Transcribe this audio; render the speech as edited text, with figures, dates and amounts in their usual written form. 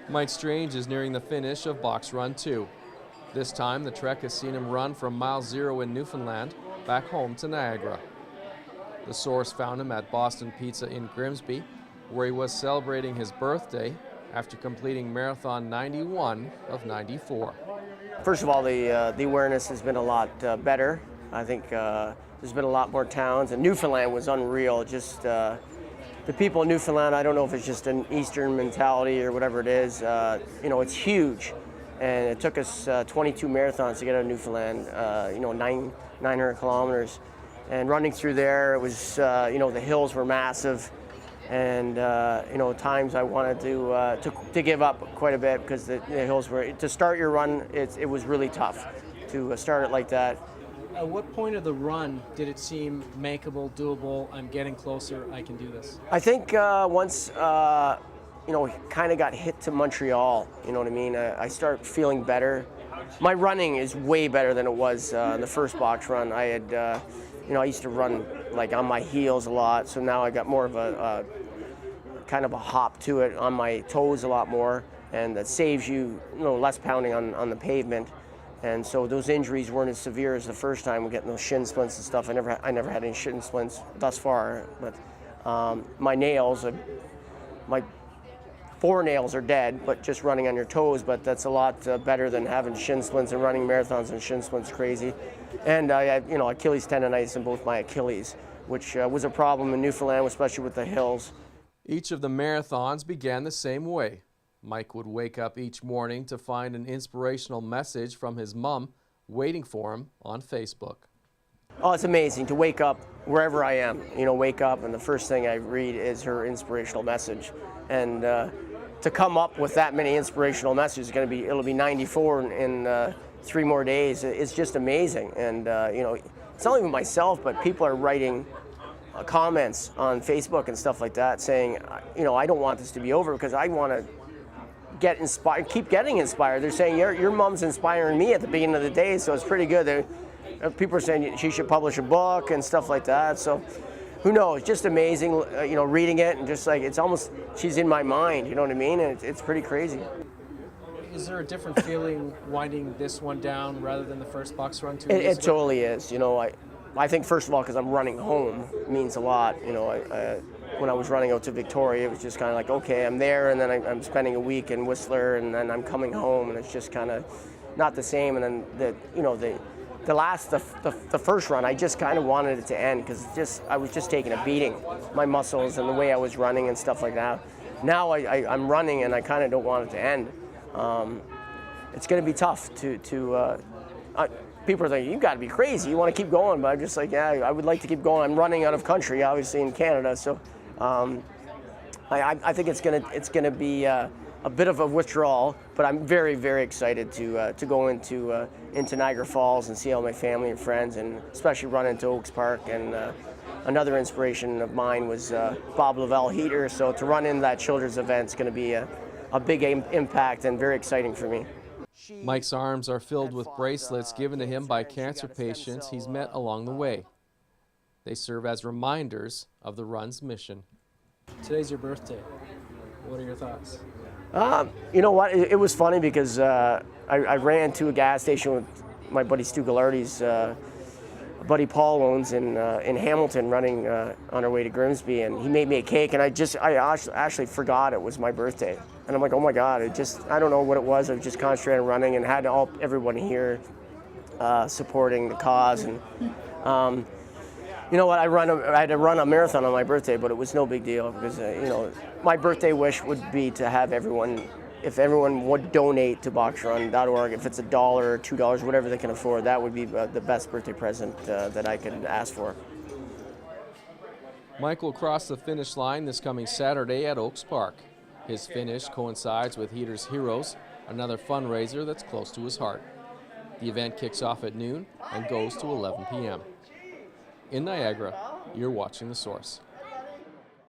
Mike Strange is nearing the finish of Box Run 2. This time, the trek has seen him run from mile 0 in Newfoundland back home to Niagara. The source found him at Boston Pizza in Grimsby, where he was celebrating his birthday after completing Marathon 91 of 94. First of all, the awareness has been a lot better. I think there's been a lot more towns, and Newfoundland was unreal. Just the people in Newfoundland, I don't know if it's just an Eastern mentality or whatever it is, it's huge. And it took us 22 marathons to get out of Newfoundland, 900 kilometers. And running through there, it was, the hills were massive. And, times I wanted to give up quite a bit because the hills were, to start your run, it was really tough to start it like that. At what point of the run did it seem makeable, doable, I'm getting closer, I can do this? I think once, kind of got hit to Montreal, you know what I mean? I start feeling better. My running is way better than it was in the first box run. I had, I used to run like on my heels a lot, so now I got more of a kind of a hop to it, on my toes a lot more, and that saves you, less pounding on the pavement. And so those injuries weren't as severe as the first time. We're getting those shin splints and stuff. I never had any shin splints thus far. But my nails, my 4 nails are dead, but just running on your toes. But that's a lot better than having shin splints and running marathons and shin splints crazy. And I had, Achilles tendonitis in both my Achilles, which was a problem in Newfoundland, especially with the hills. Each of the marathons began the same way. Mike would wake up each morning to find an inspirational message from his mom waiting for him on Facebook. Oh, it's amazing to wake up wherever I am, wake up and the first thing I read is her inspirational message. And to come up with that many inspirational messages, it'll be 94 in 3 more days. It's just amazing. And, it's not even myself, but people are writing comments on Facebook and stuff like that saying, I don't want this to be over because I want to get inspired, keep getting inspired. They're saying your mom's inspiring me at the beginning of the day, so it's pretty good. People are saying she should publish a book and stuff like that. So who knows? Just amazing, reading it and just like it's almost she's in my mind. You know what I mean? And it's pretty crazy. Is there a different feeling winding this one down rather than the first box run? It totally is. I think first of all because I'm running home means a lot. When I was running out to Victoria, it was just kind of like, okay, I'm there, and then I'm spending a week in Whistler, and then I'm coming home, and it's just kind of not the same. And then the first run, I just kind of wanted it to end because I was just taking a beating, my muscles and the way I was running and stuff like that. Now I'm running, and I kind of don't want it to end. It's going to be tough people are thinking, you've got to be crazy, you want to keep going, but I'm just like, yeah, I would like to keep going. I'm running out of country, obviously, in Canada, so I think it's gonna be a bit of a withdrawal, but I'm very, very excited to go into Niagara Falls and see all my family and friends, and especially run into Oaks Park. And another inspiration of mine was Bob Lavelle Heater, so to run in that children's event is going to be a big impact and very exciting for me. Mike's arms are filled with bracelets given to him by cancer patients he's met along the way. They serve as reminders of the run's mission. Today's your birthday. What are your thoughts? You know what? It was funny because I ran to a gas station with my buddy Stu Gallardi's buddy Paul owns in Hamilton, running on our way to Grimsby, and he made me a cake, and I actually forgot it was my birthday. And I'm like, oh my God, I don't know what it was. I was just concentrating on running and had everyone here supporting the cause. And you know what, I had to run a marathon on my birthday, but it was no big deal because, my birthday wish would be to have if everyone would donate to boxrun.org, if it's $1 or $2, whatever they can afford, that would be the best birthday present that I could ask for. Mike will cross the finish line this coming Saturday at Oaks Park. His finish coincides with Heaters Heroes, another fundraiser that's close to his heart. The event kicks off at noon and goes to 11 p.m. In Niagara, you're watching The Source.